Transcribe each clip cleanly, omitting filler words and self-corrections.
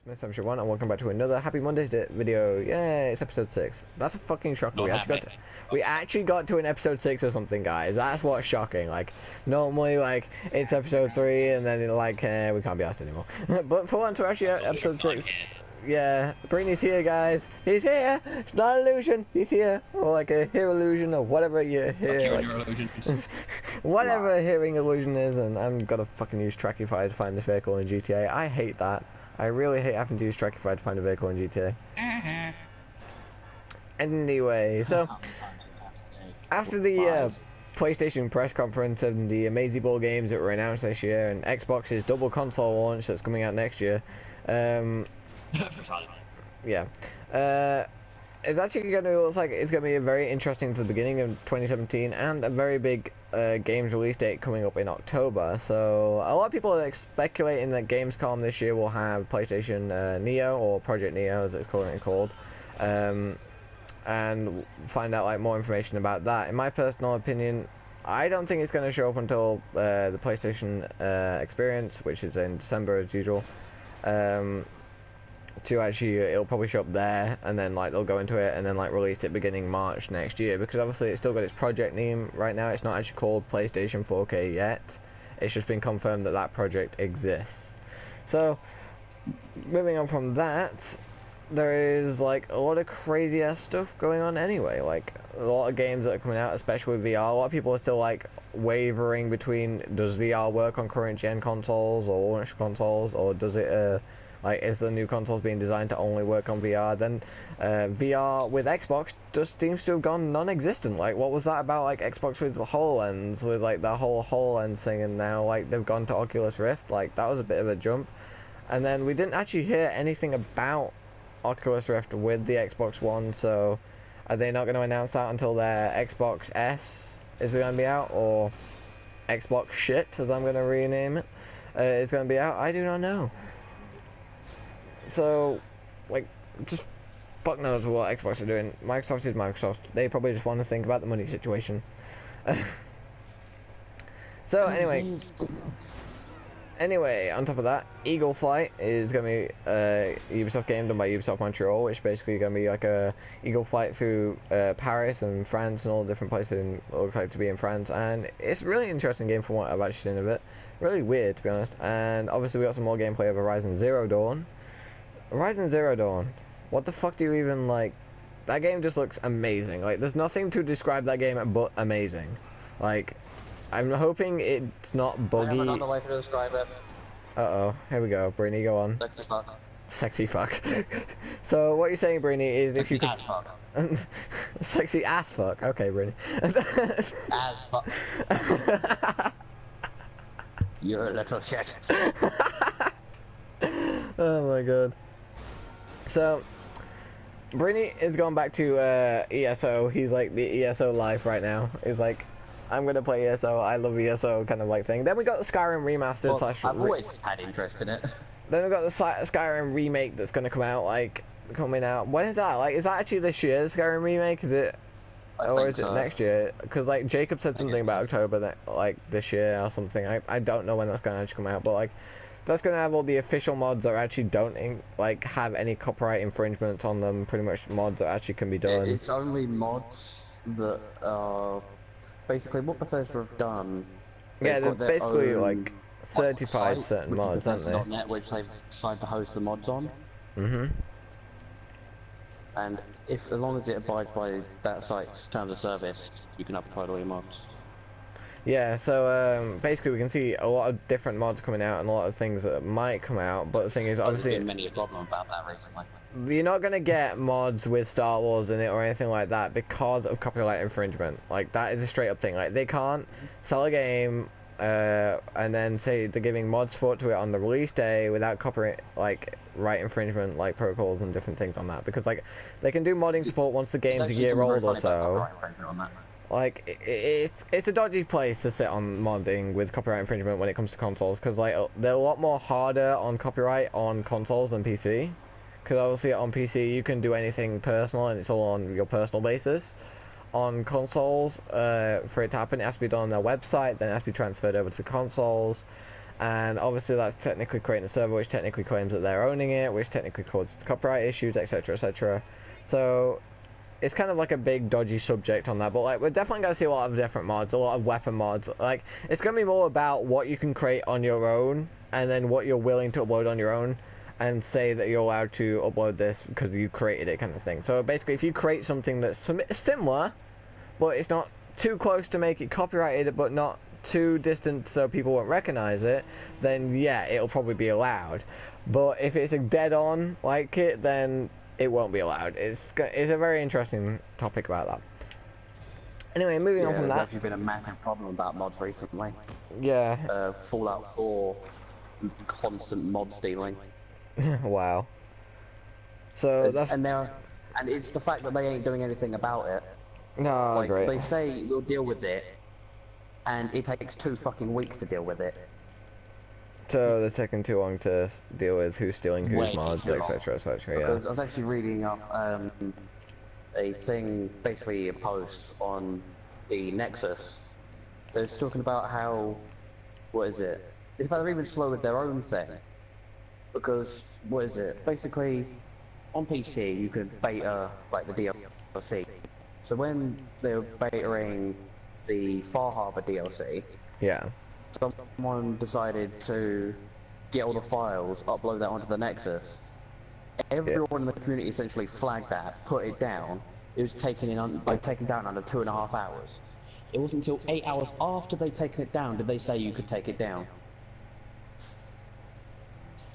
Miss One, and welcome back to another Happy Mondays video. Yay, it's episode 6. That's a fucking shocker. We actually got to an episode 6 or something, guys. That's what's shocking. Like, normally, like, it's episode 3, and then, like, we can't be asked anymore. But for once, we're actually at episode 6. Yeah, Brittany's here, guys. He's here. It's not an illusion. He's here. Or like a hear illusion or whatever you hear. Like, whatever hearing illusion is, and I'm gonna fucking use Trackify to find this vehicle in GTA. I hate that. I really hate having to use Trackify to find a vehicle in GTA. Anyway, so after the PlayStation press conference and the Amazing Ball games that were announced this year, and Xbox's double console launch that's coming out next year, yeah, it's actually going to look like it's going to be very interesting to the beginning of 2017 and a very big games release date coming up in October. So a lot of people are speculating that Gamescom this year will have PlayStation Neo, or Project Neo as it's currently called, and find out like more information about that. In my personal opinion, I don't think it's going to show up until the PlayStation Experience, which is in December as usual. To actually, it'll probably show up there, and then like they'll go into it and then like release it beginning March next year, because obviously it's still got its project name right now. It's not actually called PlayStation 4K yet. It's just been confirmed that that project exists. So moving on from that, there is like a lot of crazy ass stuff going on anyway. Like a lot of games that are coming out, especially with VR. A lot of people are still like wavering between, does VR work on current gen consoles or launch consoles, or does it like, is the new consoles being designed to only work on VR? Then VR with Xbox just seems to have gone non-existent. Like, what was that about, like, Xbox with the HoloLens, with, like, the whole HoloLens thing, and now, like, they've gone to Oculus Rift? Like, that was a bit of a jump. And then we didn't actually hear anything about Oculus Rift with the Xbox One, so are they not going to announce that until their Xbox S is going to be out, or Xbox shit, as I'm going to rename it, is going to be out? I do not know. So, like, just fuck knows what Xbox are doing. Microsoft is Microsoft. They probably just want to think about the money situation. So, anyway, on top of that, Eagle Flight is going to be a Ubisoft game done by Ubisoft Montreal, which is basically going to be like a Eagle Flight through Paris and France and all the different places it looks like to be in France. And it's a really interesting game from what I've actually seen of it. Really weird, to be honest. And obviously we got some more gameplay of Horizon Zero Dawn. Horizon Zero Dawn, what the fuck do you even, like, that game just looks amazing. Like, there's nothing to describe that game but amazing. Like, I'm hoping it's not buggy. I have another way to describe it. Uh-oh, here we go, Brainy, go on. Sexy fuck. Sexy fuck. So, what you're saying, Brainy, is sexy if you ass fuck. Sexy ass fuck, okay, Brainy. Ass fuck. You're a little shit. Oh my god. So, Brittany is going back to ESO. He's like the ESO life right now. He's like, I'm gonna play ESO. I love ESO kind of like thing. Then we got the Skyrim remastered. Well, I've always had interest in it. Then we got the Skyrim remake that's gonna come out. Like, coming out. When is that? Like, is that actually this year? The Skyrim remake? Is it? Or is it next year? Because like Jacob said something about October, that like this year or something. I don't know when that's gonna actually come out, but like, that's going to have all the official mods that actually don't like have any copyright infringements on them. Pretty much mods that actually can be done. It's only mods that basically what Bethesda have done. Yeah, they're basically like certified certain mods, aren't they? .net, which they've decided to host the mods on. Mhm. And as long as it abides by that site's terms of service, you can upload all your mods. Yeah, so basically we can see a lot of different mods coming out and a lot of things that might come out, but the thing is, obviously, there's been many a problem about that recently. You're not gonna get mods with Star Wars in it or anything like that because of copyright infringement. Like, that is a straight up thing. Like, they can't sell a game and then say they're giving mod support to it on the release day without copyright right infringement, like protocols and different things on that, because like they can do modding support once the game's a year old or so. Like, it's a dodgy place to sit on modding with copyright infringement when it comes to consoles, because like they're a lot more harder on copyright on consoles than PC. Because obviously on PC you can do anything personal and it's all on your personal basis. On consoles, for it to happen, it has to be done on their website, then it has to be transferred over to the consoles, and obviously that's technically creating a server which technically claims that they're owning it, which technically causes copyright issues, etc, etc. So it's kind of like a big dodgy subject on that, but like we're definitely going to see a lot of different mods, a lot of weapon mods. Like it's going to be more about what you can create on your own and then what you're willing to upload on your own, and say that you're allowed to upload this because you created it, kind of thing. So basically if you create something that's similar but it's not too close to make it copyrighted but not too distant so people won't recognize it, then yeah, it'll probably be allowed. But if it's a dead on like it, then it won't be allowed. It's a very interesting topic about that. Anyway, moving on from that. There's actually been a massive problem about mods recently. Yeah. Fallout 4, constant mod stealing. Wow. So that's... And it's the fact that they ain't doing anything about it. No, like, great. they say we'll deal with it, and it takes 2 fucking weeks to deal with it. So they're taking too long to deal with who's stealing whose mods, etc, etc, yeah. Because I was actually reading up a thing, basically a post on the Nexus. It's talking about how, what is it? It's about they're even slow with their own thing. Because, what is it? Basically, on PC you can beta, like, the DLC. So when they were betaing the Far Harbor DLC, yeah, someone decided to get all the files, upload that onto the Nexus. Everyone in the community essentially flagged that, put it down. It was taken down under 2.5 hours. It wasn't until 8 hours after they'd taken it down did they say you could take it down.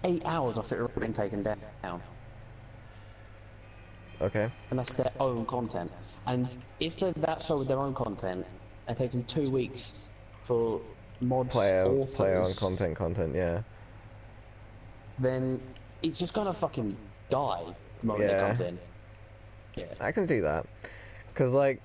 8 hours after it had been taken down. Okay. And that's their own content. And if they're that slow with their own content, and taking 2 weeks for mods player on content, yeah, then it's just gonna fucking die the moment it comes in. Yeah. I can see that. Because, like,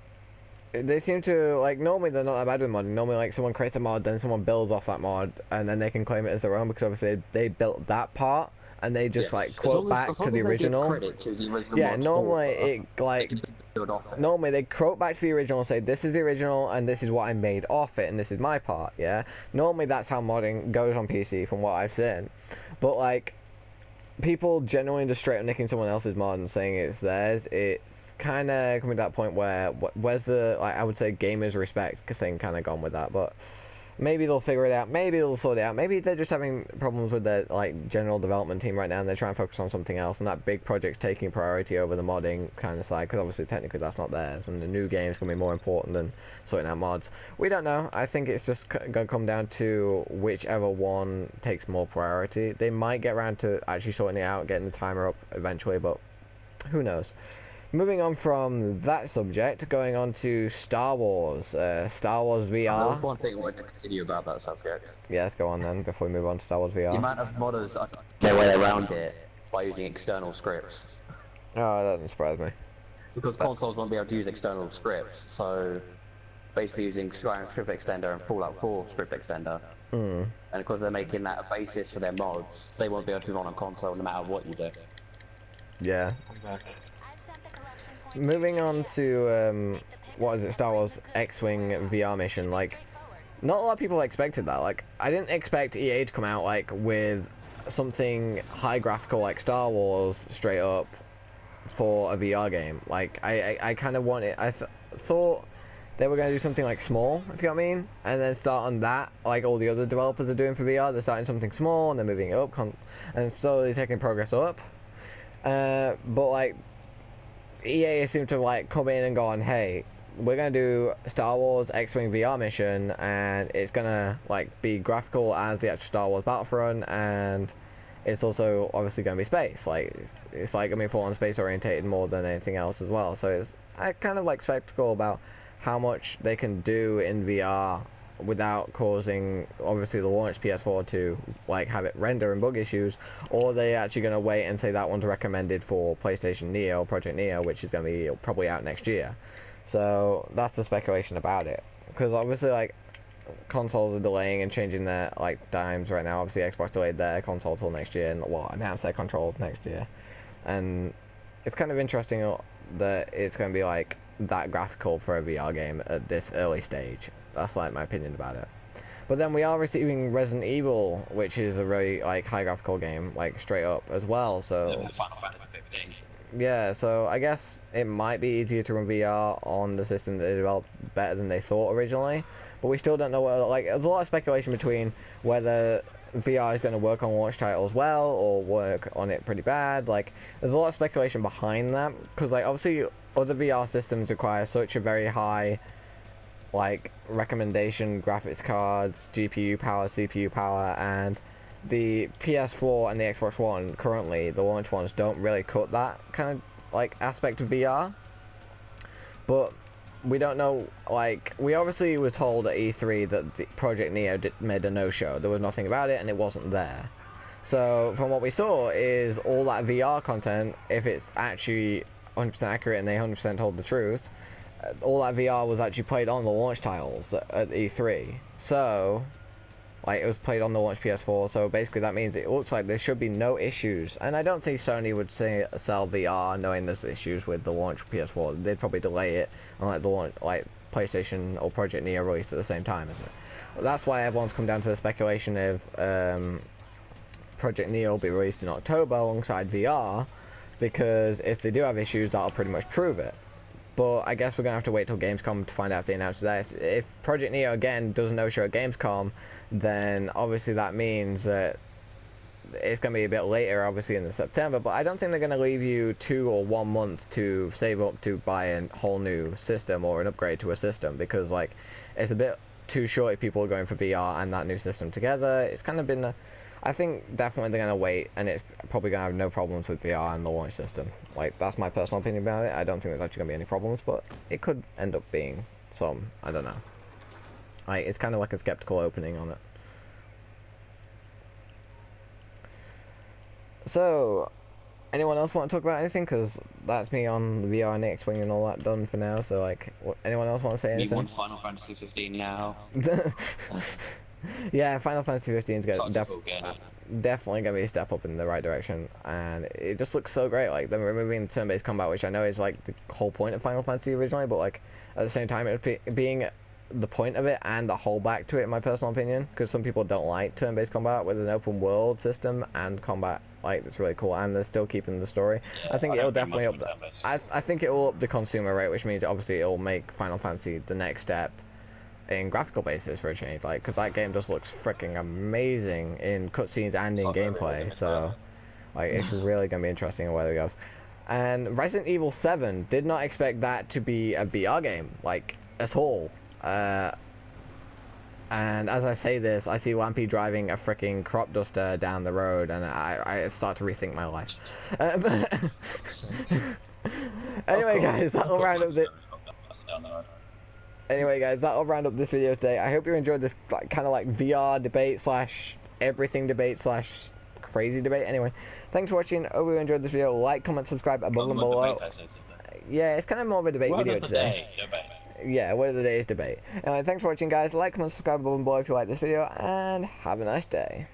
they seem to, like, normally they're not that bad with modding. Normally, like, someone creates a mod, then someone builds off that mod, and then they can claim it as their own, because obviously they built that part, and they just, like, quote back to the original. Yeah, normally it, like, normally they quote back to the original and say, this is the original, and this is what I made off it, and this is my part, yeah? Normally that's how modding goes on PC, from what I've seen. But, like, people genuinely just straight up nicking someone else's mod and saying it's theirs, it's kind of coming to that point where, where's the, like, I would say gamers respect thing kind of gone with that, but maybe they'll figure it out, maybe they'll sort it out, maybe they're just having problems with their, like, general development team right now and they're trying to focus on something else, and that big project's taking priority over the modding kind of side, because obviously technically that's not theirs, and the new game's going to be more important than sorting out mods. We don't know. I think it's just going to come down to whichever one takes more priority. They might get around to actually sorting it out, getting the timer up eventually, but who knows. Moving on from that subject, going on to Star Wars. Star Wars VR. There's one thing I wanted to continue about that subject. Yeah, let's go on then, before we move on to Star Wars VR. The amount of modders are their way around it by using external scripts. Oh, that doesn't surprise me. Because consoles won't be able to use external scripts, so basically using Skyrim Script Extender and Fallout 4 Script Extender. And because they're making that a basis for their mods, they won't be able to run on console no matter what you do. Yeah. Moving on to, what is it, Star Wars X-Wing VR mission, like, not a lot of people expected that. Like, I didn't expect EA to come out, like, with something high graphical like Star Wars straight up for a VR game. Like, I kind of wanted, thought they were going to do something, like, small, if you know what I mean, and then start on that, like all the other developers are doing for VR. They're starting something small, and they're moving it up, and slowly taking progress up. But, like, EA seemed to, like, come in and go on, hey, we're gonna do Star Wars X-Wing VR mission, and it's gonna, like, be graphical as the actual Star Wars Battlefront, and it's also obviously gonna be space. Like, it's like gonna be full on space orientated more than anything else as well. So it's kind of like spectacle about how much they can do in VR without causing, obviously, the launch PS4 to, like, have it render and bug issues, or they actually going to wait and say that one's recommended for PlayStation Neo, Project Neo, which is going to be probably out next year. So that's the speculation about it, because obviously, like, consoles are delaying and changing their, like, times right now. Obviously Xbox delayed their console till next year, and, well, announced their controls next year, and it's kind of interesting that it's going to be, like, that graphical for a VR game at this early stage. That's, like, my opinion about it. But then we are receiving Resident Evil, which is a very like high graphical game, like straight up as well. So Final Fantasy 15. yeah, so I guess it might be easier to run VR on the system that they developed better than they thought originally. But we still don't know whether, like, there's a lot of speculation between whether VR is going to work on launch titles well or work on it pretty bad. Like, there's a lot of speculation behind that because, like, obviously other VR systems require such a very high, like, recommendation graphics cards, GPU power, CPU power, and the PS4 and the Xbox One currently, the launch ones, don't really cut that kind of like aspect of VR. But we don't know, like, we obviously were told at E3 that the Project Neo made a no-show. There was nothing about it and it wasn't there. So from what we saw is all that VR content, if it's actually 100% accurate and they 100% told the truth, all that VR was actually played on the launch titles at E3. So like, it was played on the launch PS4, so basically that means it looks like there should be no issues. And I don't think Sony would sell VR knowing there's issues with the launch PS4. They'd probably delay it on like the launch, like PlayStation or Project Neo released at the same time, isn't it? But that's why everyone's come down to the speculation of Project Neo will be released in October alongside VR, because if they do have issues, that'll pretty much prove it. But I guess we're going to have to wait till Gamescom to find out if they announce that. If Project Neo, again, does no show at Gamescom, then obviously that means that it's going to be a bit later, obviously, in the September. But I don't think they're going to leave you 2 or 1 month to save up to buy a whole new system or an upgrade to a system. Because, like, it's a bit too short if people are going for VR and that new system together. It's kind of been I think definitely they're going to wait, and it's probably going to have no problems with VR and the launch system. Like, that's my personal opinion about it. I don't think there's actually going to be any problems, but it could end up being some. I don't know. Like, it's kind of like a skeptical opening on it. So, anyone else want to talk about anything? Because that's me on the VR and the X-Wing and all that done for now. So, like, anyone else want to say anything? You want Final Fantasy 15 now? Yeah, Final Fantasy 15 is definitely going to be a step up in the right direction, and it just looks so great. Like, they're removing turn-based combat, which I know is like the whole point of Final Fantasy originally, but like at the same time, it being the point of it and the holdback to it, in my personal opinion, because some people don't like turn-based combat with an open world system and combat. Like, it's really cool, and they're still keeping the story. Yeah, I think it'll definitely up the, I think it will up the consumer rate, which means obviously it'll make Final Fantasy the next step in graphical basis for a change, like, because that game just looks freaking amazing in cutscenes and in gameplay. So like, it's really gonna be interesting in where it goes. And Resident Evil 7, did not expect that to be a VR game, like, at all. And as I say this, I see Lampy driving a freaking crop duster down the road, and I start to rethink my life. Anyway, guys, that'll round up the Anyway, guys, that'll round up this video today. I hope you enjoyed this kind of like VR debate slash everything debate slash crazy debate. Anyway, thanks for watching. Hope you enjoyed this video. Like, comment, subscribe above and below. Yeah, it's kind of more of a debate video today. Yeah, word of the day is debate. Anyway, thanks for watching, guys. Like, comment, subscribe above and below if you like this video, and have a nice day.